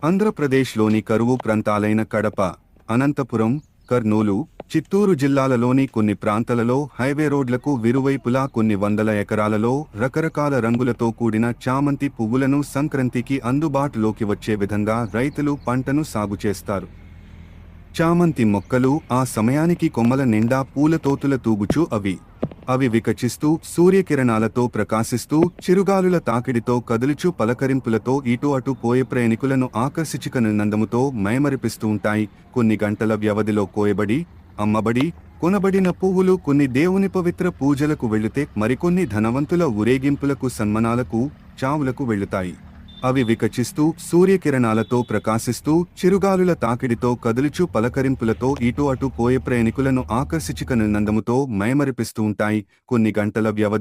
ఆంధ్రప్రదేశ్లోని కరువు ప్రాంతాలైన కడప, అనంతపురం, కర్నూలు, చిత్తూరు జిల్లాలలోని కొన్ని ప్రాంతాలలో హైవే రోడ్లకు విరువైపులా కొన్ని వందల ఎకరాలలో రకరకాల రంగులతో కూడిన చామంతి పువ్వులను సంక్రాంతికి అందుబాటులోకి వచ్చే విధంగా రైతులు పంటను సాగు చేస్తారు. చామంతి మొక్కలు ఆ సమయానికి కొమ్మల నిండా పూలతోతుల తూగుచూ అవి వికచిస్తూ సూర్యకిరణాలతో ప్రకాశిస్తూ చిరుగాలుల తాకిడితో కదులుచు పలకరింపులతో ఇటు అటు పోయే ప్రయాణికులను ఆకర్షించుకనున్నందముతో మైమరిపిస్తూ ఉంటాయి. కొన్ని గంటల వ్యవధిలో కోయబడి, అమ్మబడి, కొనబడిన పువ్వులు కొన్ని దేవుని పవిత్ర పూజలకు వెళితే మరికొన్ని ధనవంతుల ఊరేగింపులకు, సన్మానాలకు, చావులకు వెళుతాయి. అవి వికచిస్తూ సూర్యకిరణాలతో ప్రకాశిస్తూ చిరుగాలుల తాకిడితో కదులుచు పలకరింపులతో ఇటు అటు పోయే ప్రయాణికులను ఆకర్షించుకనున్నందముతో మైమరిపిస్తూ ఉంటాయి. కొన్ని గంటల వ్యవధి